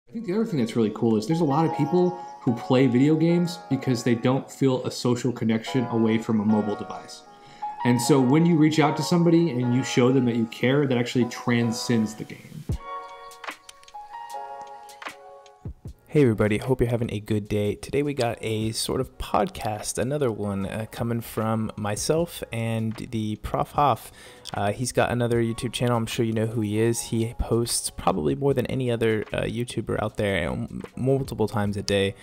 I think the other thing that's really cool is there's a lot of people who play video games because they don't feel a social connection away from a mobile device. And so when you reach out to somebody and you show them that you care, that actually transcends the game. Hey everybody, hope you're having a good day. Today we got a sort of podcast, another one coming from myself and the Prof Hoff. He's got another YouTube channel. I'm sure you know who he is. He posts probably more than any other YouTuber out there, multiple times a day.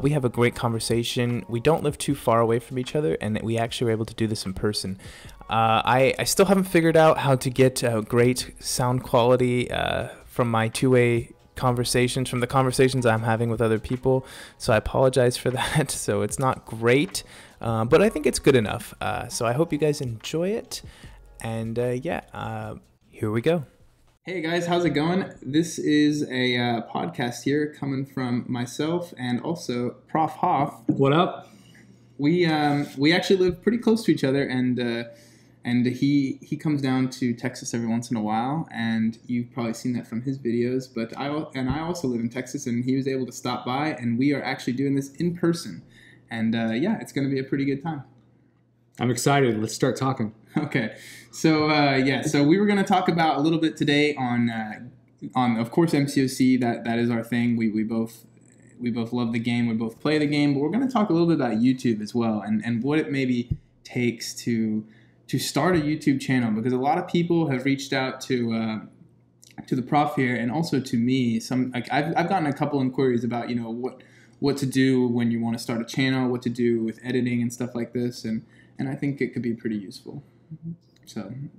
We have a great conversation. We don't live too far away from each other, and we actually were able to do this in person. I still haven't figured out how to get great sound quality from my two-way conversations, from the conversations I'm having with other people, so I apologize for that. So it's not great, but I think it's good enough. So I hope you guys enjoy it, and here we go. Hey guys, how's it going? This is a podcast here coming from myself and also Prof Hoff. What up? We actually live pretty close to each other, and he comes down to Texas every once in a while, and you've probably seen that from his videos. But I also live in Texas, and he was able to stop by, and we are actually doing this in person. And it's going to be a pretty good time. I'm excited. Let's start talking. Okay, so so we were going to talk about a little bit today on of course MCOC. That is our thing. We both love the game. We both play the game, but we're going to talk a little bit about YouTube as well, and what it maybe takes to start a YouTube channel, because a lot of people have reached out to the prof here and also to me. I've gotten a couple inquiries about what to do when you want to start a channel, what to do with editing and stuff like this, and I think it could be pretty useful.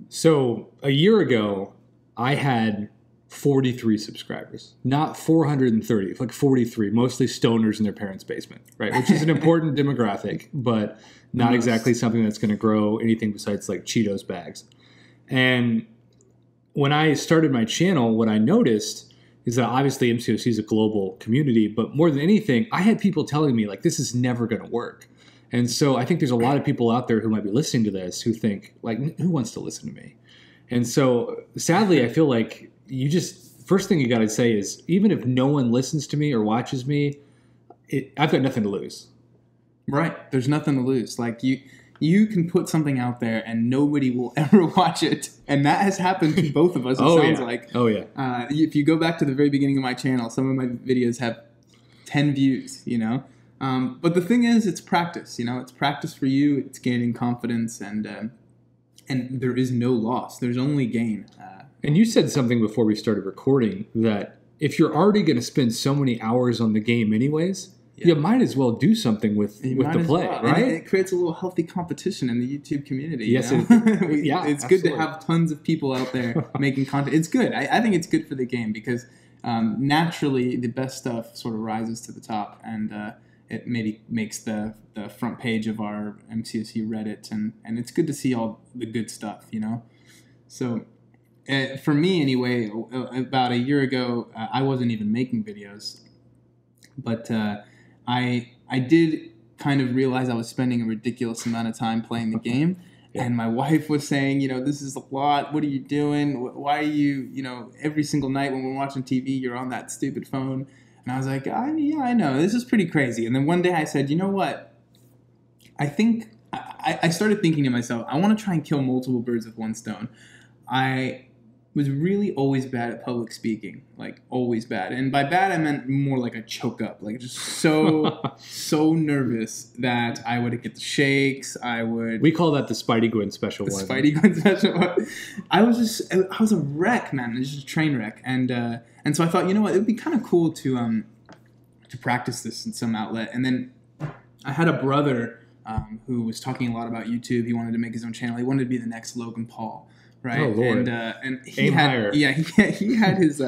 So a year ago, I had 43 subscribers, not 430, like 43, mostly stoners in their parents' basement, right? Which is an important demographic, but not exactly something that's going to grow anything besides like Cheetos bags. And when I started my channel, what I noticed is that obviously MCOC is a global community, but more than anything, I had people telling me like, this is never going to work. And so I think there's a lot of people out there who might be listening to this who think like, who wants to listen to me? And so sadly, I feel like first thing you got to say is, even if no one listens to me or watches me, I've got nothing to lose. Right. There's nothing to lose. Like you can put something out there and nobody will ever watch it. And that has happened to both of us. Sounds like. Oh yeah. If you go back to the very beginning of my channel, some of my videos have 10 views, But the thing is, it's practice, it's practice for you. It's gaining confidence, and there is no loss. There's only gain. And you said something before we started recording that if you're already going to spend so many hours on the game anyways, you might as well do something with the play, right? And it creates a little healthy competition in the YouTube community. Yes, it's good to have tons of people out there making content. It's good. I think it's good for the game because naturally the best stuff sort of rises to the top, and it maybe makes the front page of our MCOC Reddit, and it's good to see all the good stuff, So for me anyway, about a year ago, I wasn't even making videos, but I did kind of realize I was spending a ridiculous amount of time playing the game. Yeah. And my wife was saying, this is a lot. What are you doing? Why are you, every single night when we're watching TV, you're on that stupid phone? And I was like, I know. This is pretty crazy. And then one day I said, you know what? I think I started thinking to myself, I want to try and kill multiple birds with one stone. I was really always bad at public speaking, like always bad. And by bad, I meant more like a choke up, like just so nervous that I would get the shakes. We call that the Spidey Gwen special one. Spidey Gwen special one. I was a wreck, man. It was just a train wreck. And so I thought, it would be kind of cool to practice this in some outlet. And then I had a brother who was talking a lot about YouTube. He wanted to make his own channel. He wanted to be the next Logan Paul. Right. Oh Lord. And he had he had his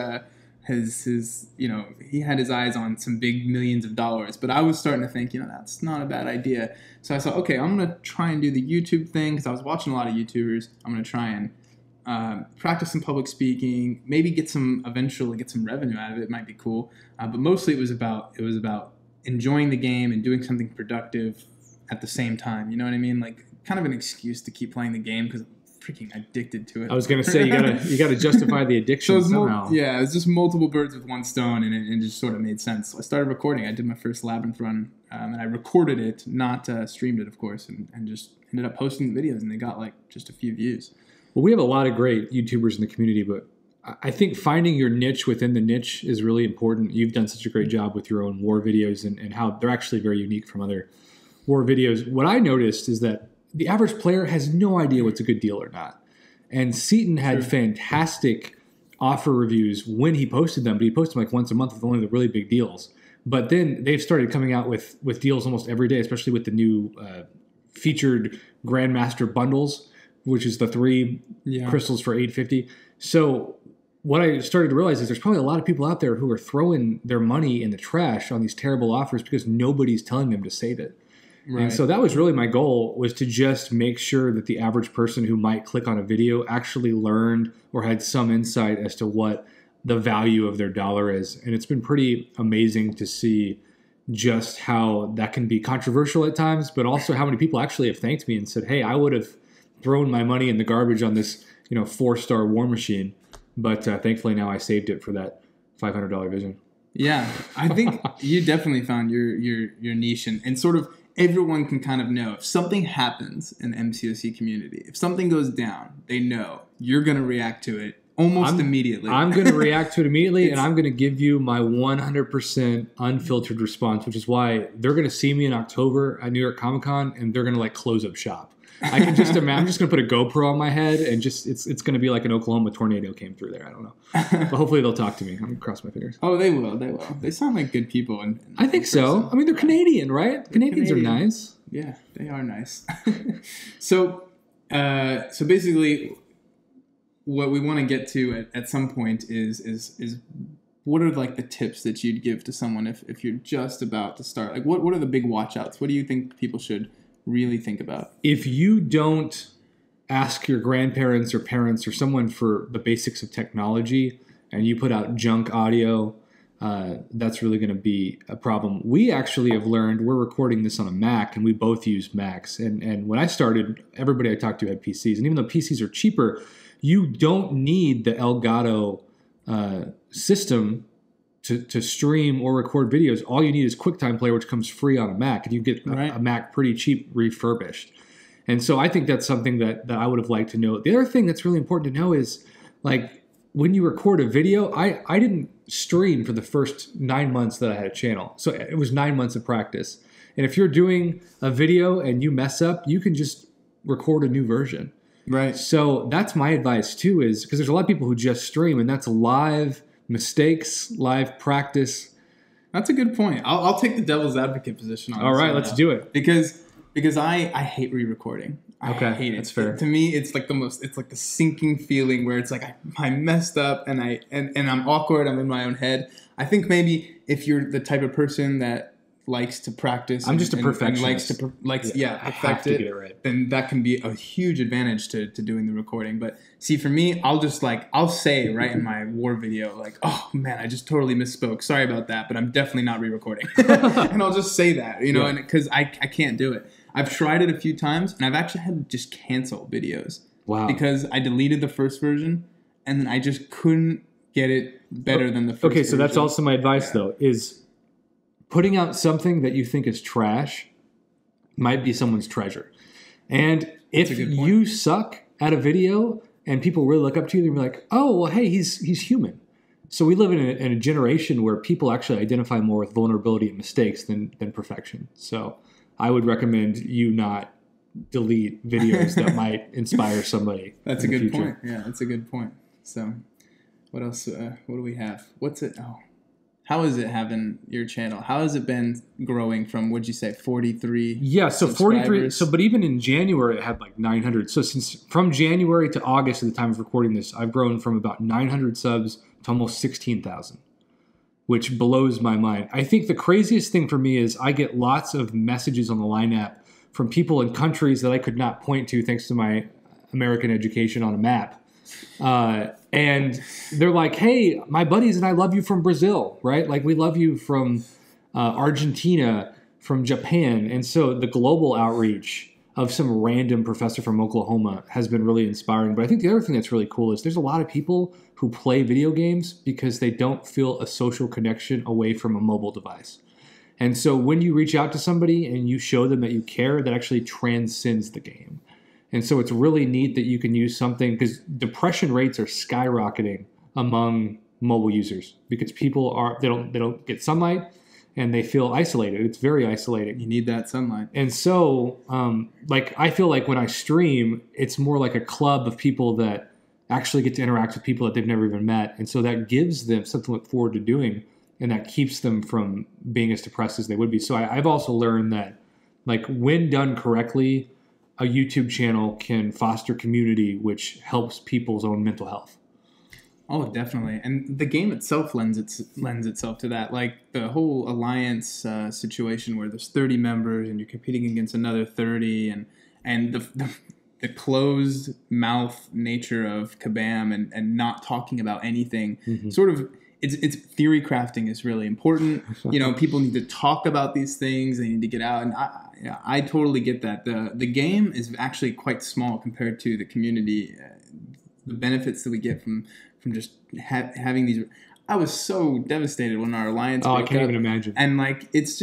he had his eyes on some big millions of dollars. But I was starting to think, that's not a bad idea. So I thought, okay, I'm gonna try and do the YouTube thing, because I was watching a lot of YouTubers. I'm gonna try and practice some public speaking, maybe eventually get some revenue out of it. It might be cool. But mostly it was about enjoying the game and doing something productive at the same time. You know what I mean? Like kind of an excuse to keep playing the game, because freaking addicted to it. I was gonna say you gotta justify the addiction somehow. It was just multiple birds with one stone, and it just sort of made sense. So I started recording. I did my first Labyrinth run, and I recorded it, not streamed it, of course, and just ended up posting the videos, and they got like just a few views. Well, we have a lot of great YouTubers in the community, but I think finding your niche within the niche is really important. You've done such a great job with your own war videos and how they're actually very unique from other war videos. What I noticed is that the average player has no idea what's a good deal or not. And Seaton had fantastic offer reviews when he posted them, but he posted them like once a month with only the really big deals. But then they've started coming out with deals almost every day, especially with the new featured Grandmaster bundles, which is the 3 crystals for $850. So what I started to realize is there's probably a lot of people out there who are throwing their money in the trash on these terrible offers because nobody's telling them to save it. Right. And so that was really my goal, was to just make sure that the average person who might click on a video actually learned or had some insight as to what the value of their dollar is. And it's been pretty amazing to see just how that can be controversial at times, but also how many people actually have thanked me and said, hey, I would have thrown my money in the garbage on this 4-star war machine. But thankfully now I saved it for that $500 vision. Yeah, I think you definitely found your niche, and sort of everyone can kind of know if something happens in the MCOC community, if something goes down, they know you're going to react to it almost immediately. I'm going to react to it immediately, and I'm going to give you my 100% unfiltered response, which is why they're going to see me in October at New York Comic Con, and they're going to like close up shop. I can just imagine. I'm just going to put a GoPro on my head, and just it's going to be like an Oklahoma tornado came through there. I don't know, but hopefully they'll talk to me. I'm going to cross my fingers. Oh, they will. They will. They sound like good people. I think so. I mean, they're Canadian, right? Canadians are nice. Yeah, they are nice. So basically, what we want to get to at some point is what are like the tips that you'd give to someone if you're just about to start? Like, what are the big watch outs? What do you think people should really think about? If you don't ask your grandparents or parents or someone for the basics of technology and you put out junk audio, that's really going to be a problem. We actually have learned, we're recording this on a Mac and we both use Macs. And when I started, everybody I talked to had PCs. And even though PCs are cheaper, you don't need the Elgato system to stream or record videos. All you need is QuickTime Player, which comes free on a Mac, and you get a Mac pretty cheap refurbished. And so I think that's something that I would have liked to know. The other thing that's really important to know is, like, when you record a video, I didn't stream for the first 9 months that I had a channel. So it was 9 months of practice. And if you're doing a video and you mess up, you can just record a new version. Right. So that's my advice too, is because there's a lot of people who just stream, and that's live mistakes, live practice. That's a good point. I'll take the devil's advocate position on this. All right, let's do it. Because I hate re-recording. I hate it. That's fair. To me, it's like the sinking feeling where it's like I messed up and I'm awkward. I'm in my own head. I think maybe if you're the type of person that likes to practice, I'm just a perfectionist. And likes to perfect it, get it right, then that can be a huge advantage to doing the recording. But see, for me, I'll say right in my war video, like, oh man, I just totally misspoke. Sorry about that, but I'm definitely not re-recording. And I'll just say that, and because I can't do it. I've tried it a few times, and I've actually had to just cancel videos. Wow. Because I deleted the first version, and then I just couldn't get it better than the first version. Okay, so that's also my advice, though, is putting out something that you think is trash might be someone's treasure. And if you suck at a video and people really look up to you, they'll be like, oh, well, hey, he's human. So we live in a generation where people actually identify more with vulnerability and mistakes than perfection. So I would recommend you not delete videos that might inspire somebody. That's a good point. Yeah, that's a good point. So what else? What do we have? What's it? Oh, how is it having your channel? How has it been growing from, what'd you say, 43? Yeah, so 43. So, but even in January, it had like 900. So from January to August at the time of recording this, I've grown from about 900 subs to almost 16,000. Which blows my mind. I think the craziest thing for me is I get lots of messages on the Line app from people in countries that I could not point to thanks to my American education on a map. And they're like, hey, my buddies and I love you from Brazil, right? Like we love you from Argentina, from Japan. And so the global outreach of some random professor from Oklahoma has been really inspiring. But I think the other thing that's really cool is there's a lot of people who play video games because they don't feel a social connection away from a mobile device. And so when you reach out to somebody and you show them that you care, that actually transcends the game. And so it's really neat that you can use something, because depression rates are skyrocketing among mobile users because people they don't get sunlight and they feel isolated. It's very isolating. You need that sunlight. And so, I feel like when I stream, it's more like a club of people that actually get to interact with people that they've never even met. And so that gives them something to look forward to doing, and that keeps them from being as depressed as they would be. So I've also learned that, like, when done correctly, a YouTube channel can foster community, which helps people's own mental health. Oh, definitely. And the game itself lends itself to that. Like the whole alliance situation where there's 30 members and you're competing against another 30, and the closed mouth nature of Kabam and not talking about anything, sort of, it's theory crafting is really important. You know, people need to talk about these things. They need to get out. And I totally get that. The game is actually quite small compared to the community, the benefits that we get from just having these. I was so devastated when our alliance broke I can't up. even imagine. And like, it's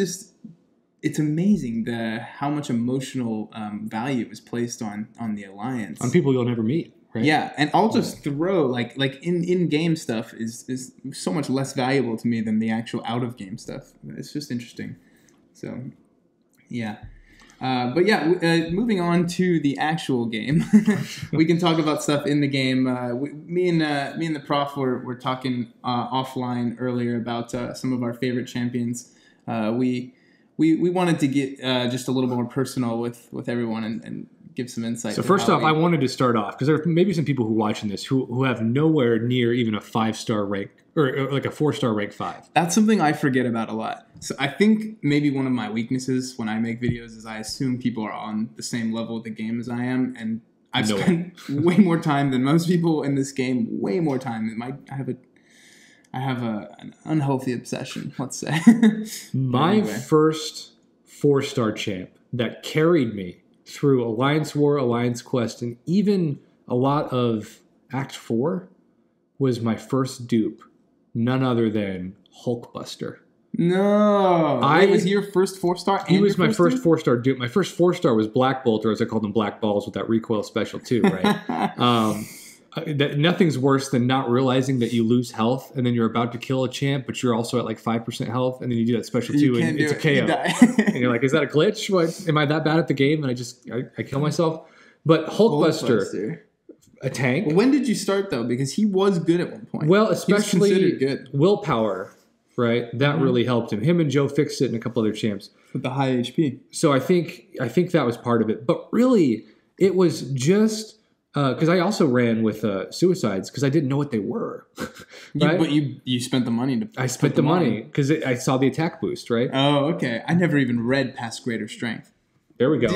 amazing how much emotional value is placed on the alliance. On people you'll never meet, right? Yeah, and I'll just throw, like in-game stuff is so much less valuable to me than the actual out-of-game stuff. It's just interesting. So, yeah. But yeah, moving on to the actual game, we can talk about stuff in the game. Me and the prof were talking offline earlier about some of our favorite champions. We wanted to get just a little more personal with everyone and give some insight. So first off, I wanted to start off, because there are maybe some people who are watching this who have nowhere near even a 5-star rank, or like a 4-star rank 5. That's something I forget about a lot. So I think maybe one of my weaknesses when I make videos is I assume people are on the same level of the game as I am, and I've spent way more time than most people in this game. Way more time. I have an unhealthy obsession, let's say. My first 4-star champ that carried me through Alliance War, Alliance Quest, and even a lot of Act 4 was my first dupe. None other than Hulkbuster. No. Was he your first 4-star? He was my first 4-star dupe. My first 4-star was Black Bolt, or as I called them, Black Balls, with that recoil special too, right? Nothing's worse than not realizing that you lose health and then you're about to kill a champ, but you're also at like 5% health, and then you do that special too, and it's a KO. And you're like, is that a glitch? What, am I that bad at the game? And I kill myself? But Hulkbuster. A tank. Well, when did you start though? Because he was good at one point. Well, especially good. Willpower, right? That really helped him. Him and Joe Fixit and a couple other champs with the high HP. So I think that was part of it. But really, it was just because I also ran with suicides because I didn't know what they were. Right? But you spent the money to. I spent the money because I saw the attack boost, right? Oh, okay. I never even read past greater strength. There we go.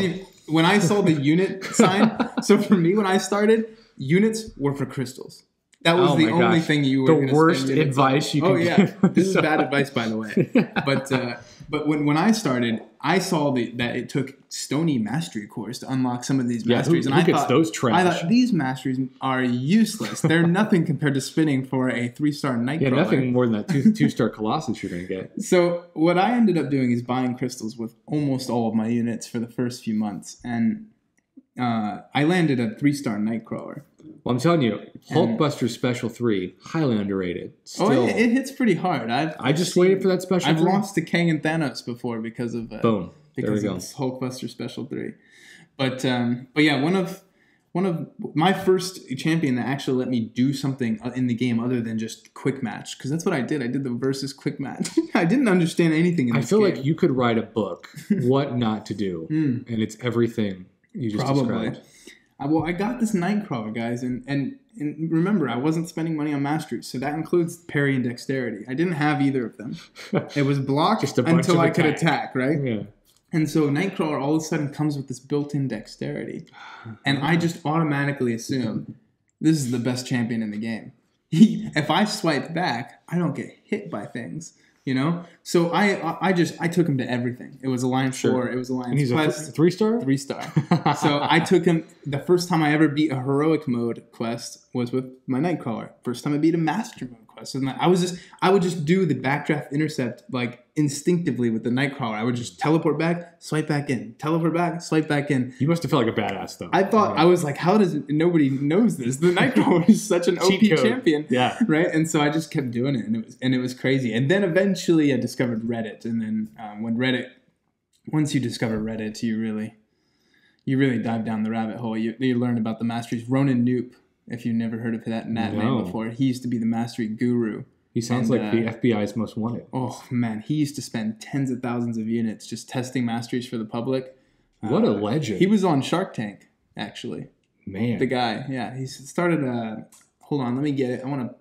When I saw the unit sign, so for me when I started. Units were for crystals. That was the only thing you were going to the worst advice you can give. Oh, yeah. This is bad advice, by the way. But when I started, I saw that it took Stony Mastery cores to unlock some of these masteries. Who gets those trash? I thought, these masteries are useless. They're nothing compared to spinning for a 3-star Nightcrawler. Yeah, nothing more than that 2-star Colossus you're going to get. So what I ended up doing is buying crystals with almost all of my units for the first few months. And I landed a 3-star Nightcrawler. Well, I'm telling you, Hulkbuster Special 3, highly underrated. Still, it hits pretty hard. I just waited for that Special 3. I've lost to Kang and Thanos before because of boom. Because of this Hulkbuster Special 3. But yeah, one of my first champion that actually let me do something in the game other than just quick match, because that's what I did. I did the versus quick match. I didn't understand anything in this game. I feel like you could write a book, what not to do, and it's everything you just described. Well, I got this Nightcrawler, guys, and remember, I wasn't spending money on masteries, so that includes parry and dexterity. I didn't have either of them. It was blocked until I could attack, right? Yeah. And so Nightcrawler all of a sudden comes with this built-in dexterity, and I just automatically assume this is the best champion in the game. If I swipe back, I don't get hit by things. You know, so I took him to everything. It was Alliance 4. It was Alliance and he's Quest. a 3-star? 3-star. So I took him. The first time I ever beat a heroic mode quest was with my Nightcrawler. First time I beat a master mode quest. I would just do the backdraft intercept like instinctively with the Nightcrawler. I would just teleport back, swipe back in, teleport back, swipe back in. You must have felt like a badass though. I thought I was like, how does nobody knows this? The Nightcrawler is such an OP champion, right? And so I just kept doing it, and it was crazy. And then eventually I discovered Reddit, and then once you discover Reddit, you really dive down the rabbit hole. You learn about the masteries. Ronan Noop, if you've never heard of that name before, he used to be the mastery guru. He sounds like the FBI's most wanted. Oh, man. He used to spend tens of thousands of units just testing masteries for the public. What a legend. He was on Shark Tank, actually. Man. The guy, yeah. He started hold on, let me get it. I want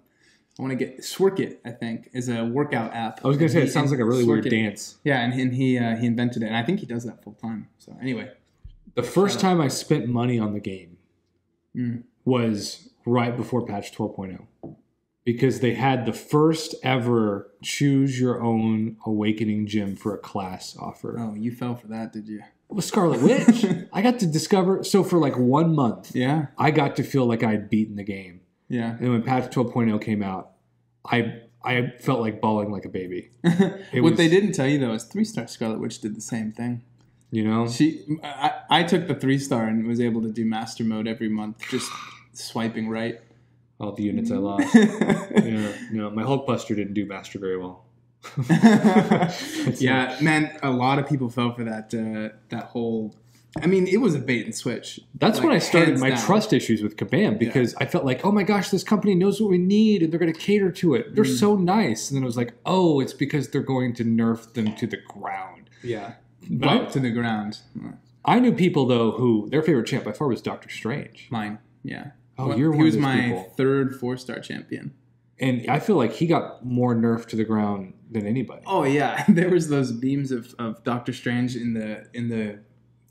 to get Sworkit, I think, is a workout app. I was going to say, it sounds like a really weird dance. Yeah, and he invented it. And I think he does that full time. So anyway. The first time I spent money on the game was right before patch 12.0. Because they had the first ever choose your own awakening gem for a class offer. Oh, you fell for that, did you? It was Scarlet Witch. I got to discover, so for like 1 month, I got to feel like I'd beaten the game. Yeah. And when patch 12.0 came out, I felt like bawling like a baby. What they didn't tell you though is 3-star Scarlet Witch did the same thing. You know? I took the 3-star and was able to do master mode every month, just swiping right. All the units I lost. My Hulkbuster didn't do master very well. Yeah, man, a lot of people fell for that whole. I mean, it was a bait and switch. That's when I started my trust issues with Kabam because I felt like, oh my gosh, this company knows what we need and they're going to cater to it. They're so nice. And then it was like, oh, it's because they're going to nerf them to the ground. Yeah, but to the ground. I knew people, though, who their favorite champ by far was Doctor Strange. Mine, yeah. Oh, he was my third 4-star champion. And I feel like he got more nerfed to the ground than anybody. Oh, yeah. There was those beams of Doctor Strange in the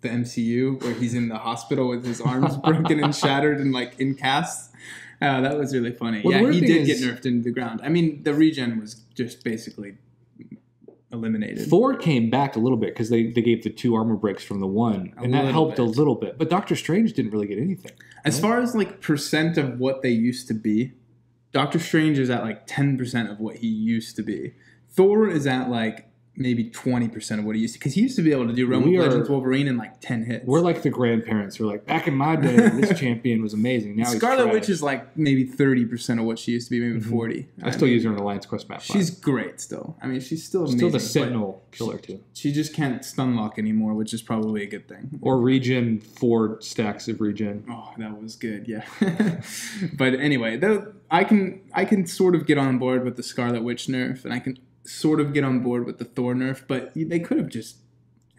MCU where he's in the hospital with his arms broken and shattered and like in casts. That was really funny. Well, yeah, he did get nerfed into the ground. I mean, the regen was just basically eliminated. Thor came back a little bit because they gave the 2 armor breaks from the 1, and that helped a little bit. But Doctor Strange didn't really get anything. As far as like percent of what they used to be, Doctor Strange is at like 10% of what he used to be. Thor is at like maybe 20% of what he used to, because he used to be able to do Realm of Legends Wolverine in like 10 hits. We're like the grandparents who are like, back in my day, this champion was amazing. Now Scarlet Witch is like maybe 30% of what she used to be, maybe 40. I still use her in Alliance Quest map 5. She's great still. I mean, she's still amazing. Still the Sentinel killer too. She just can't stun lock anymore, which is probably a good thing. Or regen 4 stacks of regen. Oh, that was good, yeah. But anyway, I can sort of get on board with the Scarlet Witch nerf, and I can sort of get on board with the Thor nerf, but they could have just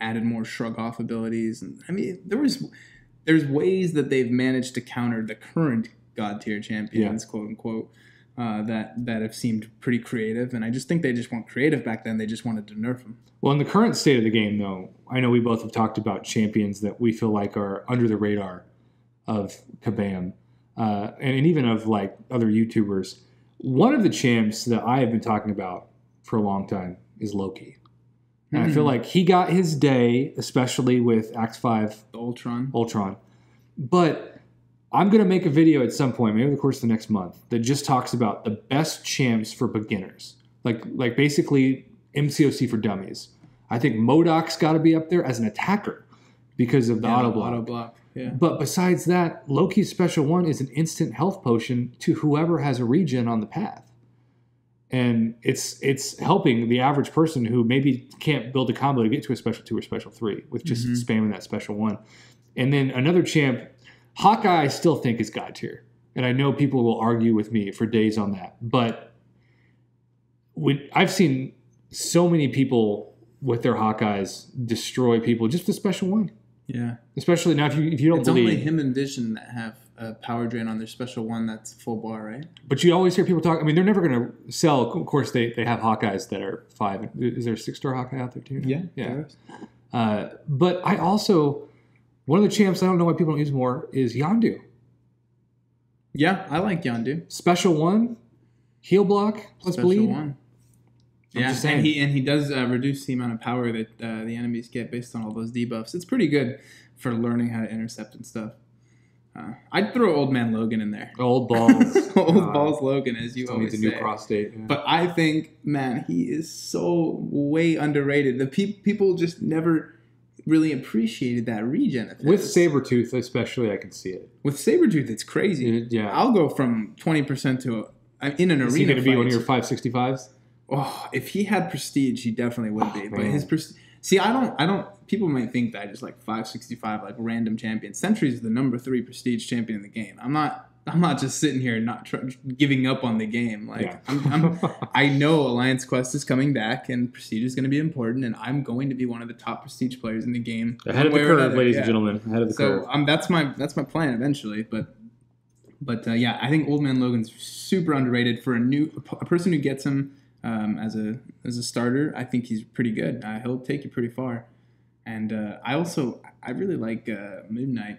added more shrug off abilities. And I mean, there's ways that they've managed to counter the current god tier champions, quote unquote, that have seemed pretty creative. And I just think they just weren't creative back then. They just wanted to nerf them. Well, in the current state of the game, though, I know we both have talked about champions that we feel like are under the radar of Kabam, and even of like other YouTubers. One of the champs that I have been talking about for a long time is Loki. And I feel like he got his day, especially with Act 5. Ultron. But I'm going to make a video at some point, maybe over the course of the next month, that just talks about the best champs for beginners. Like basically MCOC for dummies. I think MODOK's got to be up there as an attacker because of the auto block. Yeah. But besides that, Loki's special 1 is an instant health potion to whoever has a regen on the path. And it's helping the average person who maybe can't build a combo to get to a special 2 or special 3 with just spamming that special 1. And then another champ, Hawkeye, I still think is god tier. And I know people will argue with me for days on that. But I've seen so many people with their Hawkeyes destroy people just with special 1. Yeah. Especially now if you don't believe. It's only him and Vision that have a power drain on their special 1 that's full bar, right? But you always hear people talk. I mean, they're never going to sell. Of course, they have Hawkeyes that are 5. Is there a 6-star Hawkeye out there too? Yeah. But I also, one of the champs I don't know why people don't use more is Yondu. Yeah, I like Yondu. Special 1, heal block plus special bleed. 1. And he does reduce the amount of power that the enemies get based on all those debuffs. It's pretty good for learning how to intercept and stuff. I'd throw Old Man Logan in there. Old balls. Balls Logan, as you always say. Needs a new prostate. Yeah. But I think, man, he is so way underrated. The people just never really appreciated that regen. With Sabretooth, especially, I can see it. With Sabretooth, it's crazy. Yeah. I'll go from 20% to in an arena. Is he going to be one of your 565s? Oh, if he had prestige, he definitely would be. Man. But his prestige. See, I don't. People might think that I just like 565, like random champion. Sentry's the number 3 prestige champion in the game. I'm not just sitting here not giving up on the game. Like I know Alliance Quest is coming back and prestige is going to be important, and I'm going to be one of the top prestige players in the game. Ahead of the curve, ladies and gentlemen. Ahead of the curve. That's my plan eventually. But yeah, I think Old Man Logan's super underrated for a person who gets him as a starter. I think he's pretty good. He'll take you pretty far. And I really like Moon Knight.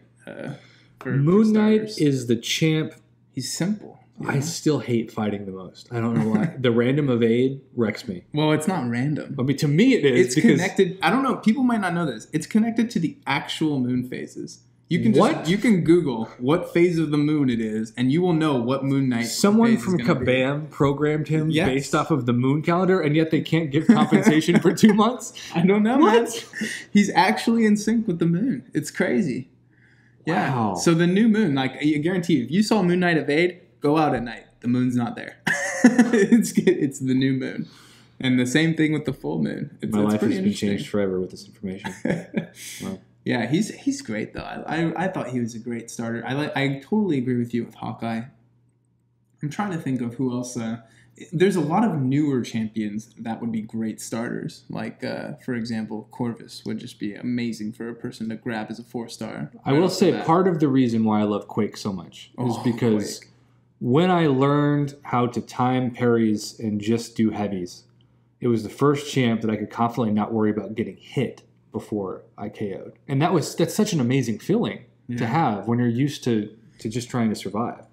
Moon Knight is the champ. He's simple. Yeah. I still hate fighting the most. I don't know why. The random evade wrecks me. Well, it's not random. I mean, to me it is. It's connected. I don't know. People might not know this. It's connected to the actual moon phases. You can Google what phase of the moon it is, and you will know what Moon Knight. Someone from Kabam programmed him based off of the moon calendar, and yet they can't give compensation for 2 months. I don't know, man. He's actually in sync with the moon. It's crazy. Yeah. Wow. So the new moon, like I guarantee you, if you saw Moon Knight evade, go out at night. The moon's not there. It's the new moon. And the same thing with the full moon. My life has been changed forever with this information. Wow. Yeah, he's great though. I thought he was a great starter. I totally agree with you with Hawkeye. I'm trying to think of who else. There's a lot of newer champions that would be great starters. Like for example, Corvus would just be amazing for a person to grab as a 4-star. I will say part of the reason why I love Quake so much is because when I learned how to time parries and just do heavies, it was the first champ that I could confidently not worry about getting hit before I KO'd. And that's such an amazing feeling to have when you're used to just trying to survive.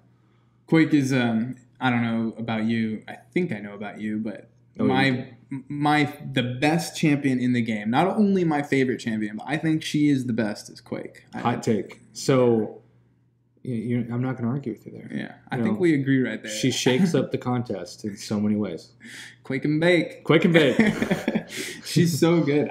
Quake is I don't know about you. I think I know about you, but the best champion in the game, not only my favorite champion, but I think she is the best, is Quake. Hot take. So I'm not going to argue with you there. Yeah, I think we agree right there. She shakes up the contest in so many ways. Quake and bake. Quake and bake. She's so good.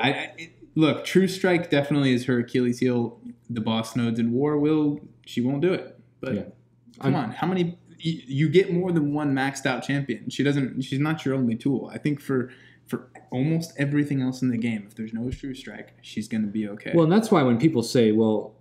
Look, True Strike definitely is her Achilles heel. The boss nodes in War she won't do it. But come on, how many? You get more than one maxed out champion. She's not your only tool. I think for almost everything else in the game, if there's no True Strike, she's going to be okay. Well, and that's why when people say, well,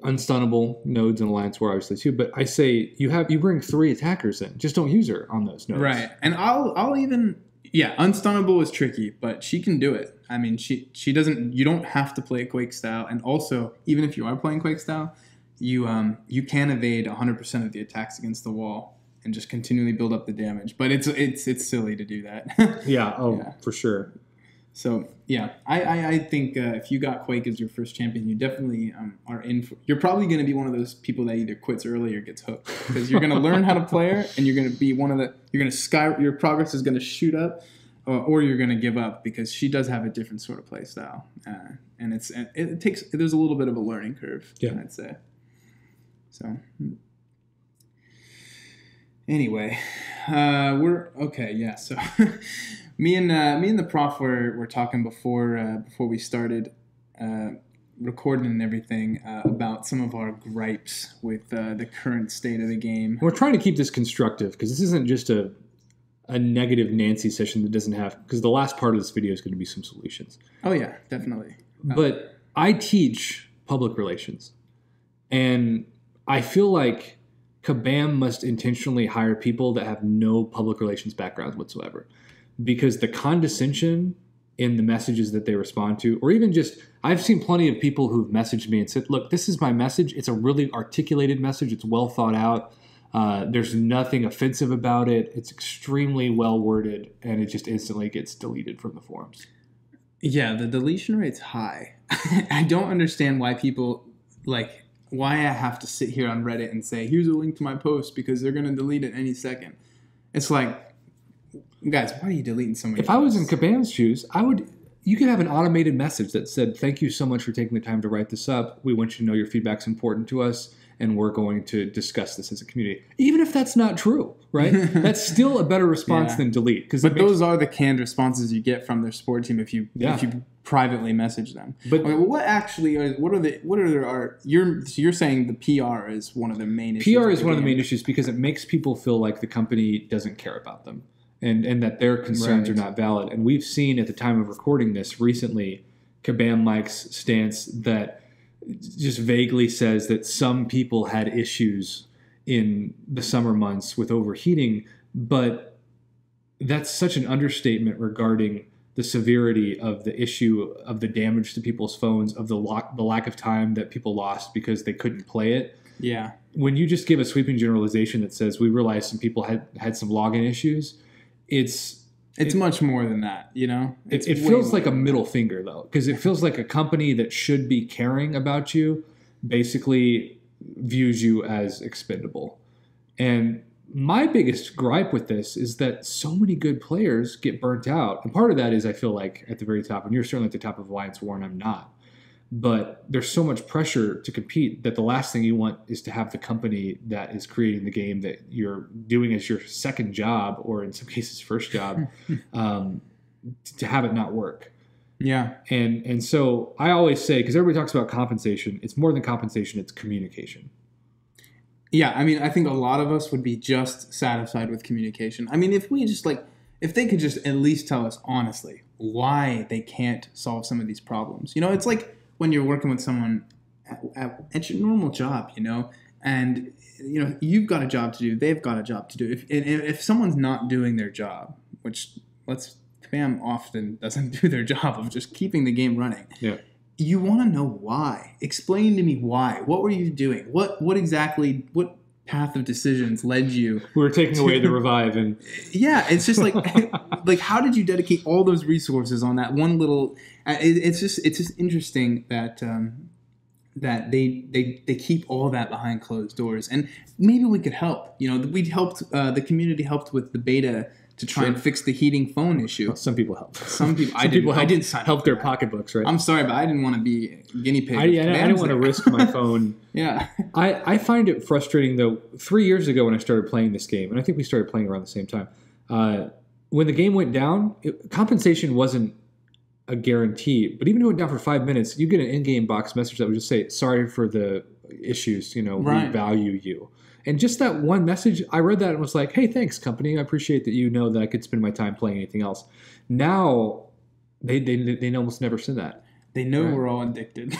unstunnable nodes and Alliance War obviously too, but I say you bring 3 attackers in. Just don't use her on those nodes. Right. And I'll even unstunnable is tricky, but she can do it. I mean, she doesn't. You don't have to play Quake style, and also even if you are playing Quake style, you can evade 100% of the attacks against the wall and just continually build up the damage. But it's silly to do that. Yeah. For sure. So yeah, I think if you got Quake as your first champion, you definitely are in. You're probably going to be one of those people that either quits early or gets hooked, because you're going to learn how to play her, and you're going to be your progress is going to shoot up, or you're going to give up, because she does have a different sort of play style, and there's a little bit of a learning curve. Yeah, I'd say. So anyway, we're okay. Yeah, so. Me and the prof were talking before we started recording and everything about some of our gripes with the current state of the game. We're trying to keep this constructive, because this isn't just a negative Nancy session that doesn't have, because the last part of this video is going to be some solutions. Oh yeah, definitely. But I teach public relations, and I feel like Kabam must intentionally hire people that have no public relations background whatsoever. Because the condescension in the messages that they respond to, or even just, I've seen plenty of people who've messaged me and said, look, this is my message. It's a really articulated message. It's well thought out. There's nothing offensive about it. It's extremely well worded, and it just instantly gets deleted from the forums. Yeah, the deletion rate's high. I don't understand why people, why I have to sit here on Reddit and say, here's a link to my post, because they're going to delete it any second. It's like, Guys, why are you deleting so many If I was in Kabam's shoes, you could have an automated message that said, "Thank you so much for taking the time to write this up. We want you to know your feedback's important to us, and we're going to discuss this as a community." Even if that's not true, right? That's still a better response than delete. But those are the canned responses you get from their support team if you privately message them. But what actually you're saying the PR is one of the main issues? PR is one of the main issues because it makes people feel like the company doesn't care about them. And that their concerns are not valid. And we've seen at the time of recording this recently, Kabam Mike's stance that just vaguely says that some people had issues in the summer months with overheating, but that's such an understatement regarding the severity of the issue of the damage to people's phones, of the lack of time that people lost because they couldn't play it. Yeah. When you just give a sweeping generalization that says we realized some people had some login issues, it's much more than that, you know? It feels like a middle finger, though, because it feels like a company that should be caring about you basically views you as expendable. And my biggest gripe with this is that so many good players get burnt out. And part of that is I feel like at the very top, and you're certainly at the top of Alliance War, and I'm not. But there's so much pressure to compete that the last thing you want is to have the company that is creating the game that you're doing as your second job, or in some cases first job, to have it not work. Yeah. And so I always say, because everybody talks about compensation, it's more than compensation, it's communication. Yeah, I mean, I think a lot of us would be just satisfied with communication. I mean, if they could just at least tell us honestly why they can't solve some of these problems. You know, it's like when you're working with someone at your normal job, you know, and, you know, you've got a job to do, they've got a job to do. If someone's not doing their job, which Kabam often doesn't do their job of just keeping the game running. Yeah. You want to know why. Explain to me why. What were you doing? What path of decisions led you? We were taking away the revive, and yeah, it's just like like how did you dedicate all those resources on that one little? It's just interesting that that they keep all that behind closed doors, and maybe we could help. You know, we helped. The community helped with the beta to try and fix the heating phone issue. Well, some people helped. I didn't sign help their pocketbooks, right? I'm sorry, but I didn't want to be a guinea pig. I didn't want to risk my phone. Yeah. I find it frustrating, though. 3 years ago when I started playing this game, and I think we started playing around the same time, when the game went down, compensation wasn't a guarantee. But even if it went down for 5 minutes, you get an in-game box message that would just say, "Sorry for the issues, you know, we value you." And just that one message, I read that and was like, "Hey, thanks, company. I appreciate that you know that I could spend my time playing anything else." Now, they almost never send that. They know we're all addicted.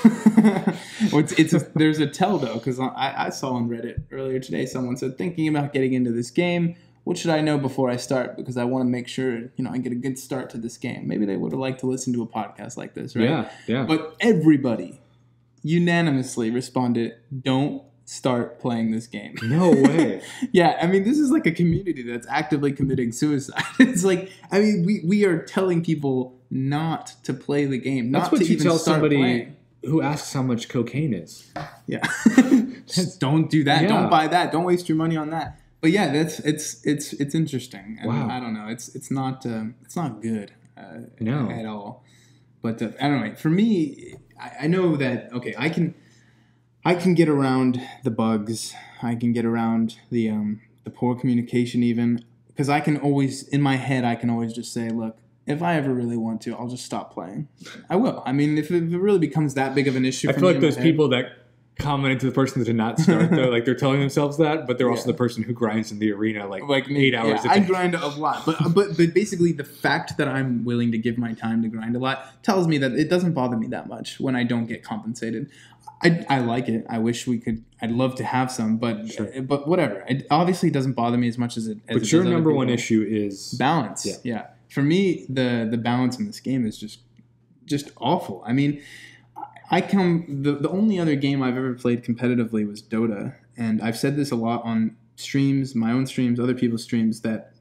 There's a tell, though, because I saw on Reddit earlier today, someone said, thinking about getting into this game, what should I know before I start? Because I want to make sure, you know, I get a good start to this game. Maybe they would have liked to listen to a podcast like this, right? Yeah. But everybody unanimously responded, don't start playing this game. No way. Yeah, I mean, this is like a community that's actively committing suicide. It's like, I mean, we are telling people not to play the game. That's not what to you even tell start somebody playing. Who asks how much cocaine is. Yeah. Just don't do that. Yeah. Don't buy that. Don't waste your money on that. But yeah, it's interesting. And wow. I don't know. It's not good no. at all. But I don't know. For me, I know that I can get around the bugs. I can get around the poor communication even, because I can always, in my head, I can always just say, look, if I ever really want to, I'll just stop playing. I will. I mean, if it really becomes that big of an issue I feel like those people that commented to the person that did not start, though, like they're telling themselves that, but they're also the person who grinds in the arena like 8 hours a day. I grind a lot. But basically the fact that I'm willing to give my time to grind a lot tells me that it doesn't bother me that much when I don't get compensated. I like it. I wish we could. I'd love to have some, but but whatever. It obviously doesn't bother me as much as it. But your number one issue is balance. Yeah. For me, the balance in this game is just awful. I mean, the only other game I've ever played competitively was Dota, and I've said this a lot on streams, my own streams, other people's streams, that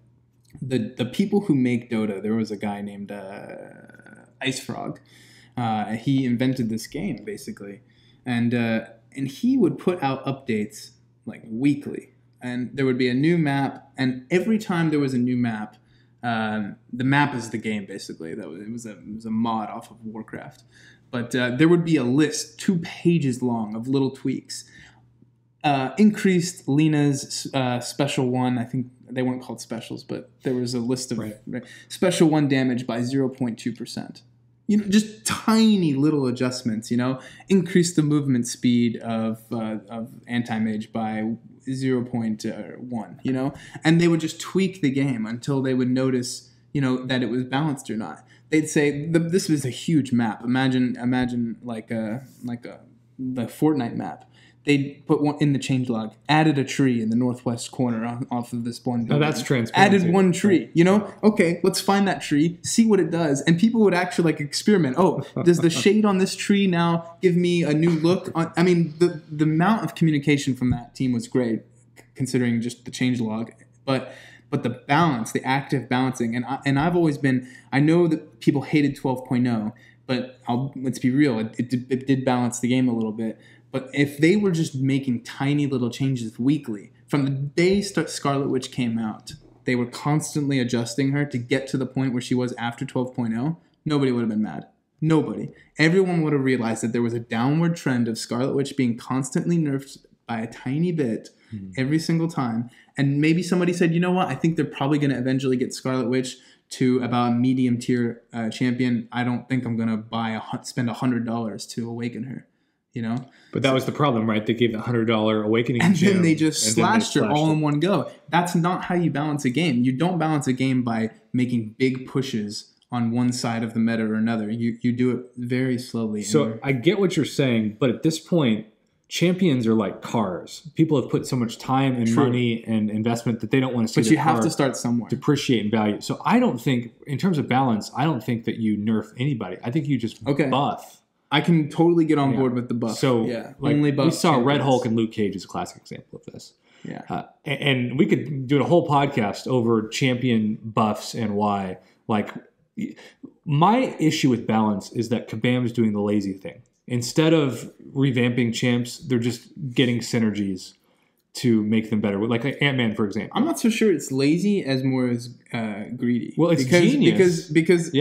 the people who make Dota. There was a guy named Ice Frog. He invented this game basically. And he would put out updates like weekly, and there would be a new map. And every time there was a new map, The map is the game, basically. It was a mod off of Warcraft. But there would be a list, 2 pages long, of little tweaks. Increased Lena's special 1. I think they weren't called specials, but there was a list of special 1 damage by 0.2%. Just tiny little adjustments. Increase the movement speed of anti-mage by 0.1. And they would just tweak the game until they would notice that it was balanced or not. They'd say this was a huge map. Imagine like the Fortnite map. They'd put one in the changelog, added a tree in the northwest corner off of this one building. No, that's transparency. Added one tree, Okay, let's find that tree, see what it does. And people would actually experiment. Oh, does the shade on this tree now give me a new look? The amount of communication from that team was great, considering just the changelog. But the balance, the active balancing, and I've always been, I know that people hated 12.0, but let's be real, it did balance the game a little bit. But if they were just making tiny little changes weekly, from the day Scarlet Witch came out, they were constantly adjusting her to get to the point where she was after 12.0, nobody would have been mad. Nobody. Everyone would have realized that there was a downward trend of Scarlet Witch being constantly nerfed by a tiny bit every single time. And maybe somebody said, you know what, I think they're probably going to eventually get Scarlet Witch to about a medium tier champion. I don't think I'm going to spend $100 to awaken her. But that was the problem, right? They gave the $100 awakening and gem, then they just slashed her all in one go. That's not how you balance a game. You don't balance a game by making big pushes on one side of the meta or another. You do it very slowly. So I get what you're saying, but at this point, champions are like cars. People have put so much time and money and investment that they don't want to see. But you have to start somewhere. Depreciate in value. So I don't think, in terms of balance, I don't think that you nerf anybody. I think you just buff. I can totally get on board with the buff. So only buff. We saw Red Hulk and Luke Cage as a classic example of this. Yeah. And we could do a whole podcast over champion buffs and why. My issue with balance is that Kabam's doing the lazy thing. Instead of revamping champs, they're just getting synergies to make them better. Like Ant-Man, for example. I'm not so sure it's lazy as more as greedy. Well, it's genius. Because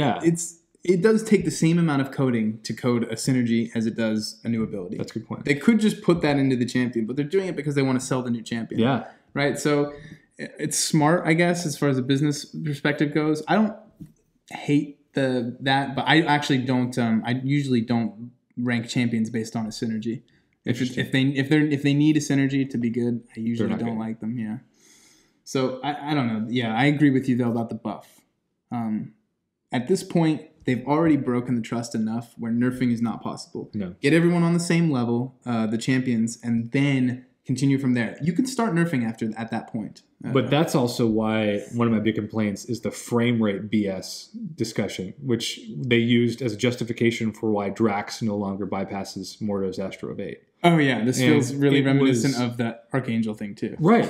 it does take the same amount of coding to code a synergy as it does a new ability. That's a good point. They could just put that into the champion, but they're doing it because they want to sell the new champion. Yeah. Right? So it's smart, I guess, as far as a business perspective goes. I don't hate that, but I actually don't. I usually don't rank champions based on a synergy. If they need a synergy to be good, I usually don't like them. Yeah. So I don't know. Yeah, I agree with you though about the buff. At this point, they've already broken the trust enough where nerfing is not possible. No. Get everyone on the same level, the champions, and then continue from there. You can start nerfing at that point. But that's also why one of my big complaints is the frame rate BS discussion, which they used as a justification for why Drax no longer bypasses Mordo's Astro of 8. Oh, yeah. This feels really reminiscent of that Archangel thing, too. Right.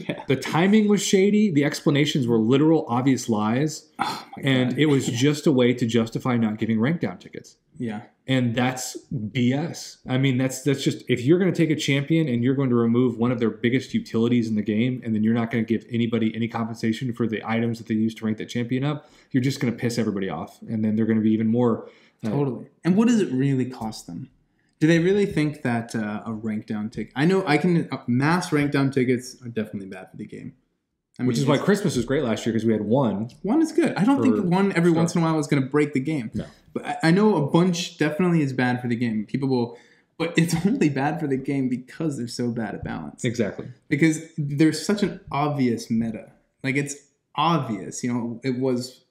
Yeah. The timing was shady. The explanations were literal, obvious lies. Oh, my God. And it was just a way to justify not giving rank down tickets. Yeah. And that's BS. I mean, that's just, if you're going to take a champion and you're going to remove one of their biggest utilities in the game, and then you're not going to give anybody any compensation for the items that they use to rank that champion up, you're just going to piss everybody off. And then they're going to be even more. Totally. And what does it really cost them? Do they really think that a rank down ticket? I know mass rank down tickets are definitely bad for the game. Which is why Christmas was great last year, because we had one. One is good. I don't think one every once in a while is going to break the game. No. But I know a bunch definitely is bad for the game. People will, but it's only bad for the game because they're so bad at balance. Exactly. Because there's such an obvious meta. Like, it's obvious. It was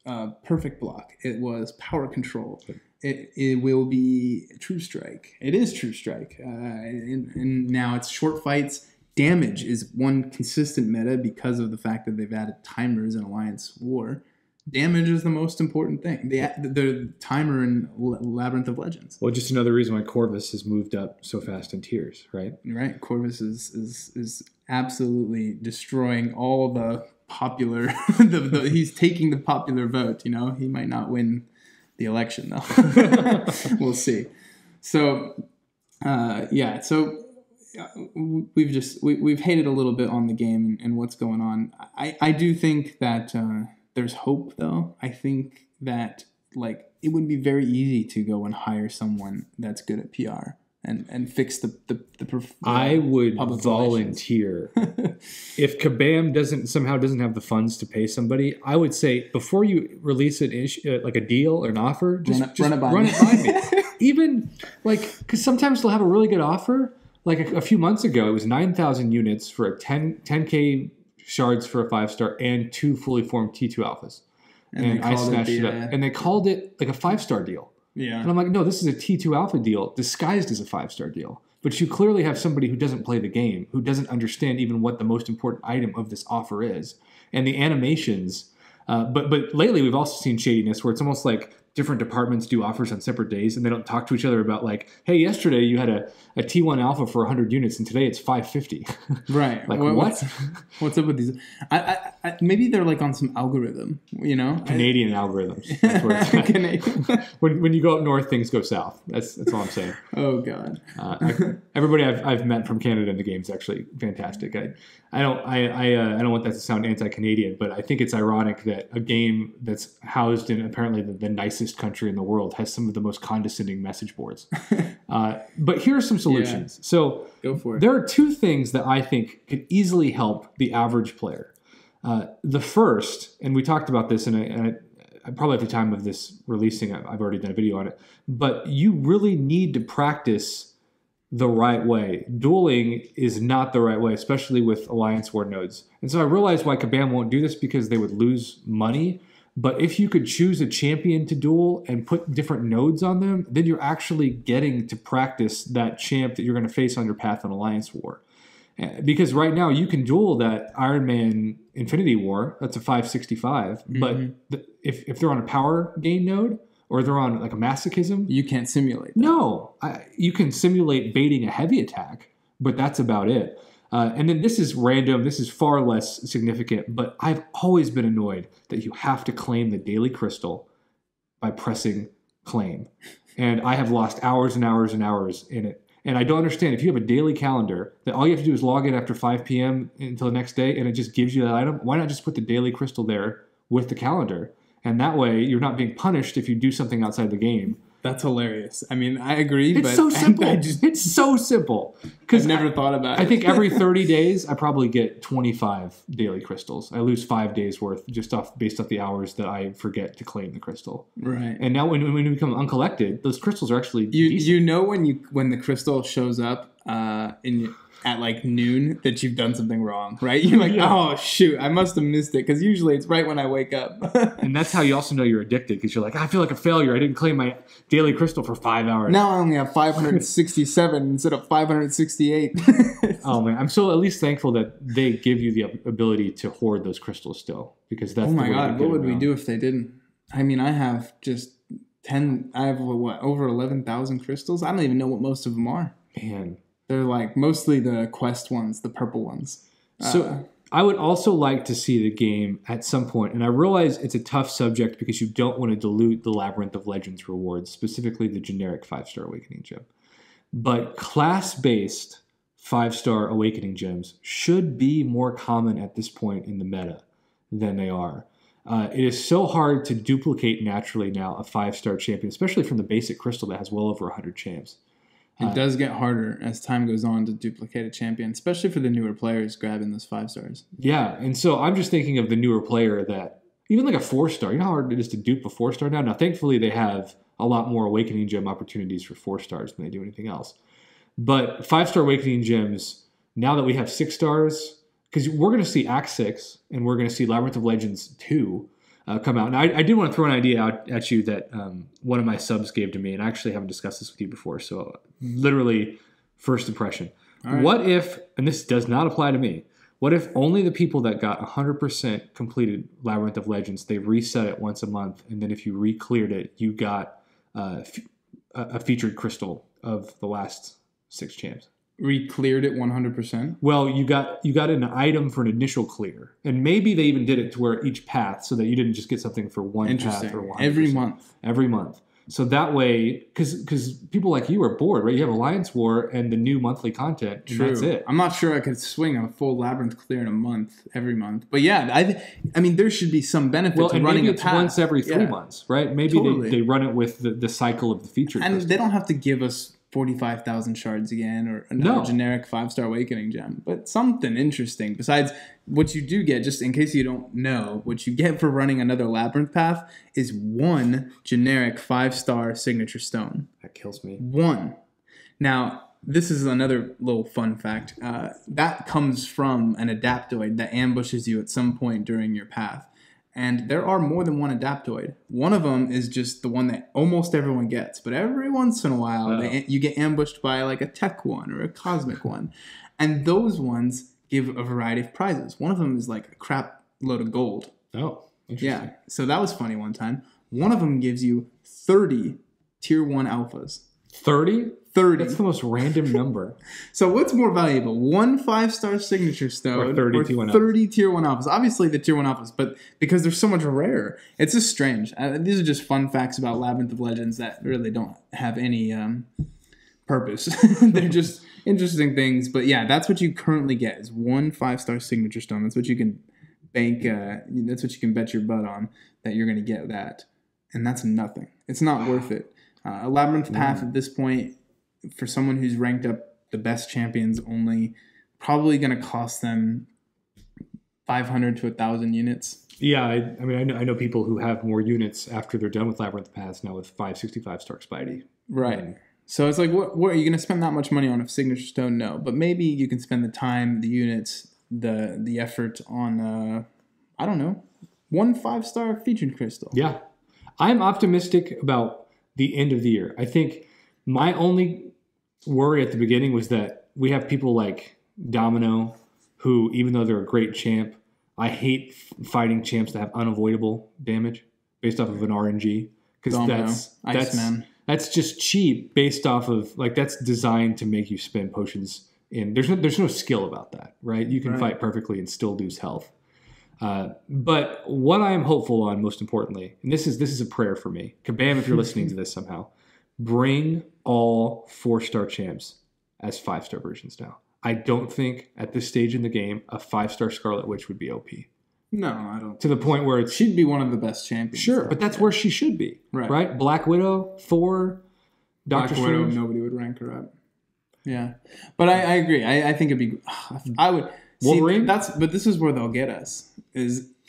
perfect block. It was power control. It will be True Strike. It is True Strike. And now it's short fights. Damage is one consistent meta because of the fact that they've added timers in Alliance War. Damage is the most important thing. The timer in Labyrinth of Legends. Well, just another reason why Corvus has moved up so fast in tiers, right? Right. Corvus is absolutely destroying all the popular. He's taking the popular vote. He might not win the election though. We'll see. So, yeah. So. We've hated a little bit on the game and what's going on. I do think that there's hope, though. I think that like it would be very easy to go and hire someone that's good at PR and fix the I would public volunteer. If Kabam doesn't have the funds to pay somebody, I would say before you release an issue, like a deal or an offer, just run it by me. Even like, because sometimes they'll have a really good offer. Like a few months ago, it was 9,000 units for a 10K shards for a 5-star and 2 fully formed T2 alphas. And I snatched it up. And they called it like a 5-star deal. Yeah. And I'm like, no, this is a T2 alpha deal disguised as a 5-star deal. But you clearly have somebody who doesn't play the game, who doesn't understand even what the most important item of this offer is. And the animations, but lately we've also seen shadiness where it's almost like different departments do offers on separate days and they don't talk to each other about like, hey, yesterday you had a T1 alpha for 100 units and today it's 550. Right. Like what's up with these? I maybe they're like on some algorithm, you know? Canadian algorithms. That's what it's Canadian. when you go up north, things go south. That's all I'm saying. Oh God. Everybody I've met from Canada in the game is actually fantastic. I don't want that to sound anti-Canadian, but I think it's ironic that a game that's housed in apparently the nicest country in the world has some of the most condescending message boards. But here are some solutions. Yeah. So go for it. There are 2 things that I think could easily help the average player. The first, and we talked about this, and I probably at the time of this releasing, I've already done a video on it, but you really need to practice the right way. Dueling is not the right way, especially with Alliance War nodes. And so I realized why Kabam won't do this, because they would lose money. But if you could choose a champion to duel and put different nodes on them, then you're actually getting to practice that champ that you're going to face on your path on Alliance War. Because right now you can duel that Iron Man Infinity War, that's a 565, but if they're on a power gain node, or they're on like a masochism, you can't simulate that. No, you can simulate baiting a heavy attack, but that's about it. And then this is random. This is far less significant, but I've always been annoyed that you have to claim the daily crystal by pressing claim. And I have lost hours and hours and hours in it. And I don't understand, if you have a daily calendar that all you have to do is log in after 5 p.m. until the next day and it just gives you that item, why not just put the daily crystal there with the calendar? And that way, you're not being punished if you do something outside the game. That's hilarious. I mean, I agree, it's but so simple. It's so simple. I've never thought about it. I think every 30 days, I probably get 25 daily crystals. I lose 5 days worth just based off the hours that I forget to claim the crystal. Right. And now when you become uncollected, those crystals are actually decent. You know when the crystal shows up at like noon that you've done something wrong, right? You're like, oh shoot, I must have missed it, because usually it's right when I wake up. And that's how you also know you're addicted, because you're like, I feel like a failure. I didn't claim my daily crystal for 5 hours. Now I only have 567 instead of 568. Oh man, I'm so at least thankful that they give you the ability to hoard those crystals still, because that's. Oh my God, what would we do if they didn't? I mean, I have just 10. I have over 11,000 crystals. I don't even know what most of them are. Man. They're like mostly the quest ones, the purple ones. So I would also like to see the game at some point, and I realize it's a tough subject because you don't want to dilute the Labyrinth of Legends rewards, specifically the generic 5-star Awakening Gem. But class-based 5-star Awakening Gems should be more common at this point in the meta than they are. It is so hard to duplicate naturally now a 5-star champion, especially from the basic crystal that has well over 100 champs. It does get harder as time goes on to duplicate a champion, especially for the newer players grabbing those 5 stars. Yeah, and so I'm just thinking of the newer player that, even like a 4-star, you know how hard it is to dupe a 4-star now? Now, thankfully, they have a lot more Awakening Gem opportunities for 4 stars than they do anything else. But 5-star Awakening Gems, now that we have 6 stars, because we're going to see Act 6, and we're going to see Labyrinth of Legends 2, come out. Now, I did want to throw an idea out at you that one of my subs gave to me, and I actually haven't discussed this with you before, so literally first impression. Right. What if, and this does not apply to me, what if only the people that got 100% completed Labyrinth of Legends, they reset it once a month, and then if you re-cleared it, you got a featured crystal of the last 6 champs? Re-cleared it 100%? Well, you got an item for an initial clear. And maybe they even did it to where each path, so that you didn't just get something for one path or 100%. Every month. Every month. So that way, because people like you are bored, right? You have Alliance War and the new monthly content, and that's it. I'm not sure I could swing a full Labyrinth clear in a month, every month. But yeah, I mean, there should be some benefit to running maybe it's once every 3 months, right? Maybe they run it with the cycle of the featured crystals. They don't have to give us 45,000 shards again or another generic 5-star awakening gem, but something interesting besides what you do get. Just in case you don't know, what you get for running another Labyrinth path is 1 generic 5-star signature stone. That kills me. 1. Now, this is another little fun fact. That comes from an adaptoid that ambushes you at some point during your path. And there are more than 1 adaptoid. One of them is just the one that almost everyone gets. But every once in a while, you get ambushed by like a tech one or a cosmic one. And those ones give a variety of prizes. One of them is like a crap load of gold. Oh, interesting. Yeah, so that was funny one time. One of them gives you 30 tier 1 alphas. 30? 30. That's the most random number. So what's more valuable? 1 5-star signature stone or 30 tier 1 alphas? 30 tier 1 alphas. Obviously the tier 1 alphas, but because they're so much rarer. It's just strange. These are just fun facts about Labyrinth of Legends that really don't have any purpose. They're just interesting things. But yeah, that's what you currently get is 1 5-star signature stone. That's what you can bank. That's what you can bet your butt on that you're going to get that. And that's nothing. It's not worth it. A Labyrinth path at this point, for someone who's ranked up the best champions only, probably going to cost them 500 to 1,000 units. Yeah, I mean, I know people who have more units after they're done with Labyrinth Paths now with 565 star Spidey. Right. So it's like, what are you going to spend that much money on a signature stone? No, but maybe you can spend the time, the units, the effort on, I don't know, 1 5-star featured crystal. Yeah. I'm optimistic about the end of the year. I think my only worry at the beginning was that we have people like Domino who, even though they're a great champ, I hate fighting champs that have unavoidable damage based off of an RNG, because that's just cheap based off of, like, that's designed to make you spend potions in. There's no skill about that, right? You can fight perfectly and still lose health. But what I am hopeful on, most importantly, and this is a prayer for me, Kabam, if you're listening to this somehow, bring all 4-star champs as 5-star versions now. I don't think at this stage in the game a 5-star Scarlet Witch would be OP. No, I don't. To the point where she'd be one of the best champions. Sure, but that's where she should be. Right? Black Widow, Thor, Doctor Strange. Black Widow, nobody would rank her up. Yeah. But I agree. I think it'd be... I would... Wolverine? But this is where they'll get us.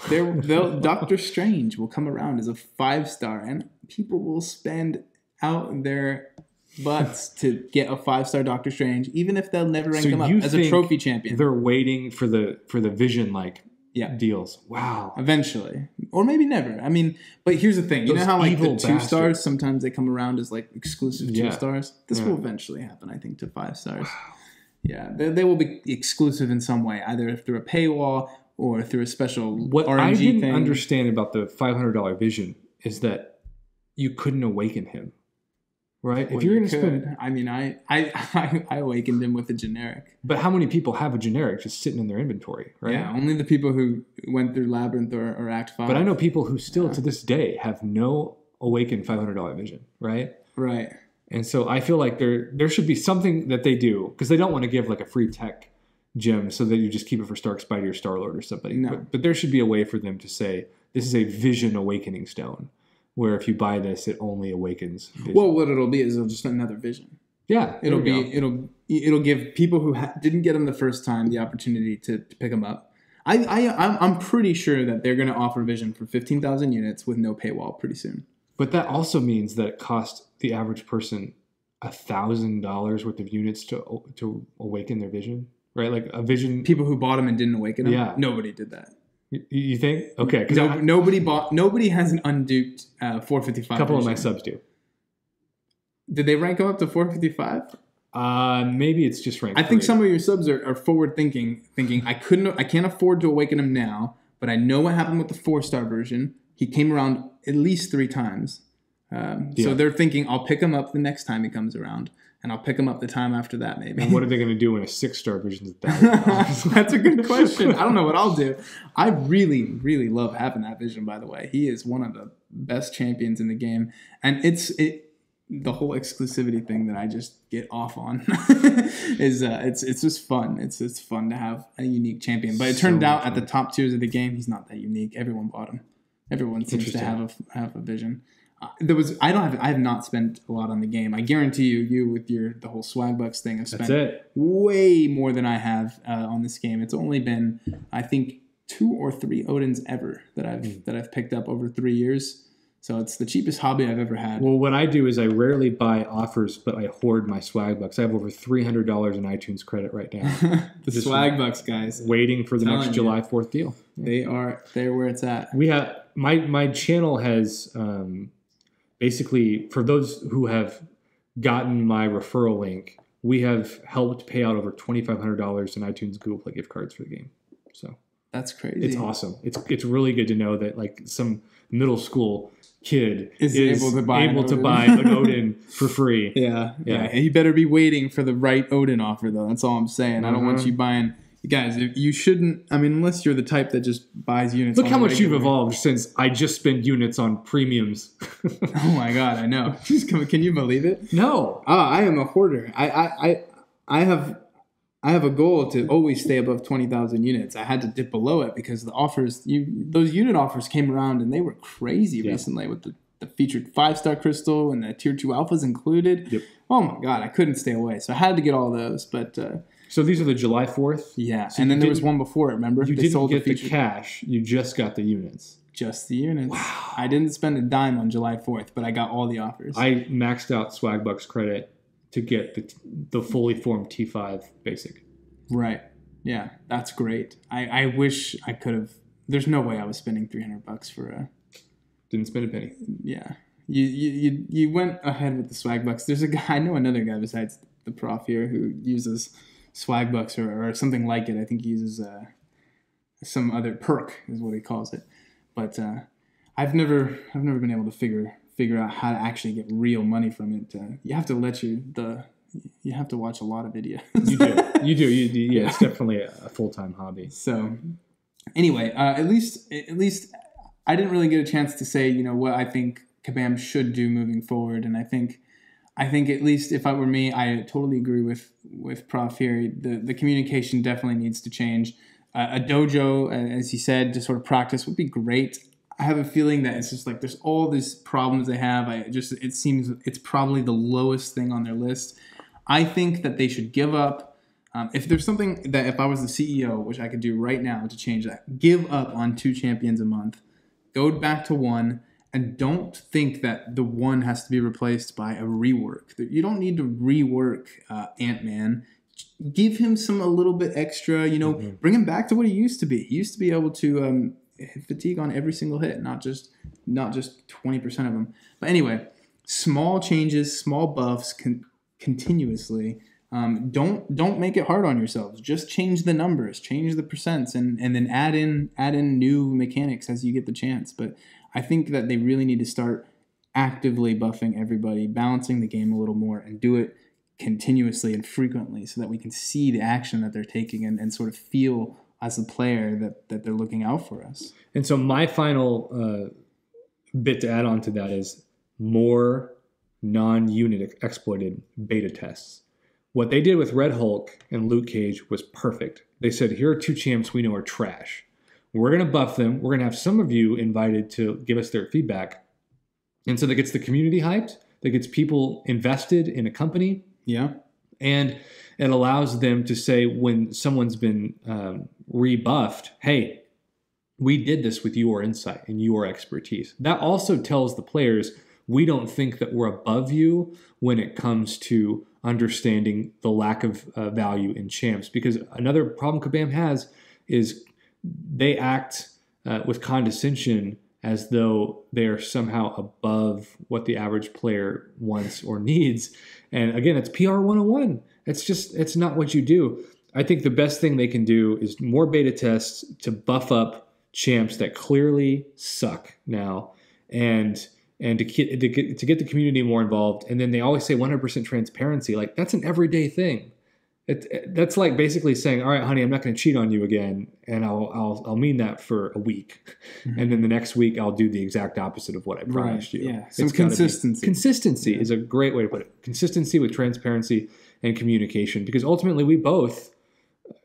Doctor Strange will come around as a 5-star, and people will spend out their butts to get a 5-star Doctor Strange, even if they'll never rank him up as a trophy champion. They're waiting for the Vision deals. Wow. Eventually. Or maybe never. I mean, but here's the thing. You know how like the 2-stars, sometimes they come around as like exclusive 2-stars? This will eventually happen, I think, to 5-stars. Wow. Yeah. They will be exclusive in some way, either through a paywall or through a special what RNG I didn't thing. Understand about the $500 Vision is that you couldn't awaken him. Right? Well, if you're going to spend... I mean, I awakened him with a generic. But how many people have a generic just sitting in their inventory, right? Yeah, only the people who went through Labyrinth or Act 5. But I know people who still, to this day, have no awakened $500 Vision, right? Right. And so I feel like there should be something that they do, because they don't want to give like a free tech gem so that you just keep it for Stark Spidey or Star-Lord or somebody. No. But there should be a way for them to say, this is a Vision awakening stone, where if you buy this, it only awakens Vision. Well, what it'll be is just another Vision. Yeah, it'll give people who didn't get them the first time the opportunity to pick them up. I'm pretty sure that they're going to offer Vision for 15,000 units with no paywall pretty soon. But that also means that it costs the average person $1,000 worth of units to awaken their Vision, right? Like a Vision. People who bought them and didn't awaken them. Yeah, nobody did that. You think? Okay, because nobody has an unduped 455. A couple of my subs do. Did they rank them up to 455? Maybe it's just ranked. I think some of your subs are forward thinking I can't afford to awaken him now, but I know what happened with the 4-star version. He came around at least 3 times. So they're thinking, I'll pick him up the next time he comes around, and I'll pick him up the time after that, maybe. And what are they going to do when a 6-star vision is $1,000? That's a good question. I don't know what I'll do. I really, really love having that vision, by the way. He is one of the best champions in the game. And the whole exclusivity thing that I just get off on is it's just fun. It's fun to have a unique champion. But it turned out at the top tiers of the game, he's not that unique. Everyone bought him. Everyone seems to have a vision. I have not spent a lot on the game. I guarantee you with the whole swag bucks thing, have spent way more than I have on this game. It's only been, I think, 2 or 3 Odins ever that I've picked up over 3 years. So it's the cheapest hobby I've ever had. Well, what I do is I rarely buy offers, but I hoard my swag bucks. I have over $300 in iTunes credit right now. The swag bucks, guys. Waiting for the next July 4th deal. Yeah. They're where it's at. We have my channel has basically, for those who have gotten my referral link, we have helped pay out over $2,500 in iTunes Google Play gift cards for the game. So that's crazy. It's awesome. It's really good to know that like some middle school kid is able to buy an Odin for free. Yeah. You better be waiting for the right Odin offer, though. That's all I'm saying. I don't want you buying. Guys, you shouldn't. I mean, unless you're the type that just buys units. Look how much you've evolved since I just spend units on premiums. Oh my God, I know. Can you believe it? No. I am a hoarder. I have a goal to always stay above 20,000 units. I had to dip below it because the offers, those unit offers came around and they were crazy recently with the featured 5-star crystal and the tier 2 alphas included. Yep. Oh my God, I couldn't stay away. So I had to get all those. But so these are the July 4th? Yeah. So and then there was one before it, remember? You didn't get the cash. You just got the units. Just the units. Wow. I didn't spend a dime on July 4th, but I got all the offers. I maxed out Swagbucks credit to get the fully formed T5 basic. Right. Yeah, that's great. I wish I could have. There's no way I was spending $300 for a. Didn't spend a penny. Yeah. You went ahead with the swag bucks. There's a guy, I know another guy besides the prof here who uses swag bucks or something like it. I think he uses some other perk is what he calls it. But I've never been able to figure out how to actually get real money from it. You have to you have to watch a lot of videos. You do. Yeah, it's definitely a full-time hobby. So anyway, at least I didn't really get a chance to say, what I think Kabam should do moving forward. And I think at least if I were me, I totally agree with Prof here. The communication definitely needs to change. A dojo, as he said, to sort of practice would be great. I have a feeling that it's just like there's all these problems they have. It seems it's probably the lowest thing on their list. I think that they should give up. If there's something that if I was the CEO, which I could do right now to change that, give up on 2 champions a month, go back to 1, and don't think that the 1 has to be replaced by a rework. You don't need to rework Ant-Man. Give him a little bit extra, bring him back to what he used to be. He used to be able to hit fatigue on every single hit, not just 20% of them. But anyway, small changes, small buffs continuously. Don't make it hard on yourselves. Just change the numbers, change the percents, and then add in new mechanics as you get the chance. But I think that they really need to start actively buffing everybody, balancing the game a little more, and do it continuously and frequently so that we can see the action that they're taking and sort of feel as a player that they're looking out for us. And so my final bit to add on to that is more non-unit exploited beta tests. What they did with Red Hulk and Luke Cage was perfect. They said, here are 2 champs we know are trash. We're going to buff them. We're going to have some of you invited to give us their feedback. And so that gets the community hyped. That gets people invested in a company. Yeah. And it allows them to say when someone's been rebuffed, hey, we did this with your insight and your expertise. That also tells the players, we don't think that we're above you when it comes to understanding the lack of value in champs. Because another problem Kabam has is they act with condescension as though they're somehow above what the average player wants or needs. And again, it's PR 101. It's not what you do. I think the best thing they can do is more beta tests to buff up champs that clearly suck now and and to get the community more involved. And then they always say 100% transparency. Like, that's an everyday thing. That's like basically saying, all right, honey, I'm not going to cheat on you again, and I'll mean that for a week, and then the next week I'll do the exact opposite of what I promised you. Yeah, some consistency. Consistency is a great way to put it. Consistency with transparency and communication, because ultimately we both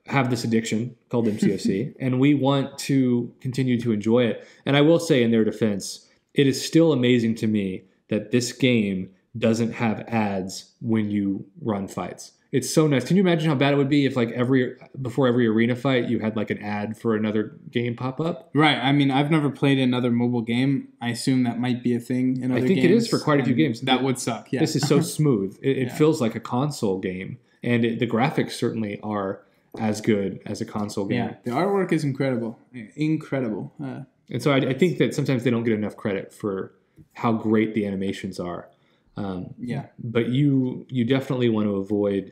have this addiction called MCOC, and we want to continue to enjoy it. And I will say, in their defense, it is still amazing to me that this game doesn't have ads when you run fights. It's so nice. Can you imagine how bad it would be if, like, before every arena fight, you had like an ad for another game pop up? Right. I mean, I've never played another mobile game. I assume that might be a thing in other games. I think it is for quite a few games. That would suck. Yeah. This is so smooth. It feels like a console game, and the graphics certainly are as good as a console game. Yeah, the artwork is incredible. Incredible. And so I think that sometimes they don't get enough credit for how great the animations are. But you definitely want to avoid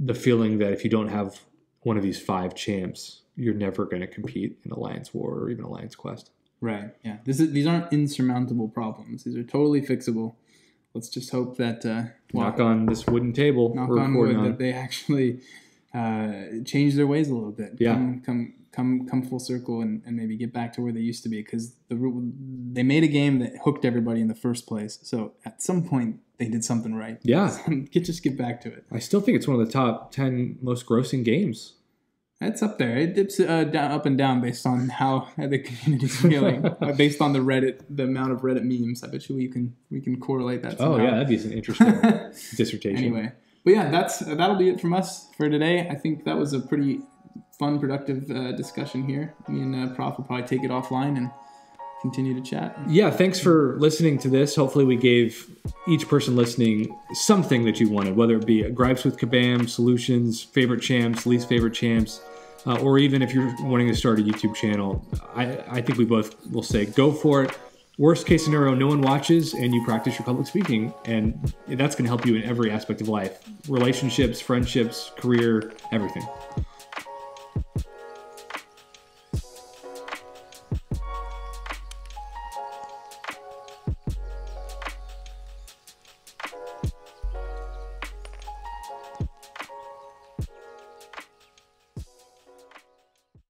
the feeling that if you don't have one of these 5 champs, you're never going to compete in Alliance War or even Alliance Quest. Right. Yeah. These aren't insurmountable problems. These are totally fixable. Let's just hope that knock on this wooden table. Knock on wood that they actually change their ways a little bit. Yeah. Come full circle and maybe get back to where they used to be, because they made a game that hooked everybody in the first place. So at some point they did something right. Yeah. Just get back to it. I still think it's one of the top 10 most grossing games. It's up there. It dips up and down based on how the community's feeling, based on the amount of Reddit memes. I bet you we can correlate that somehow. Oh yeah, that'd be an interesting dissertation. Anyway, but yeah, that'll be it from us for today. I think that was a pretty fun, productive discussion here. Me and Prof will probably take it offline and continue to chat. Yeah, thanks for listening to this. Hopefully we gave each person listening something that you wanted, whether it be gripes with Kabam, solutions, favorite champs, least favorite champs, or even if you're wanting to start a YouTube channel. I think we both will say go for it. Worst case scenario, no one watches and you practice your public speaking, and that's going to help you in every aspect of life. Relationships, friendships, career, everything.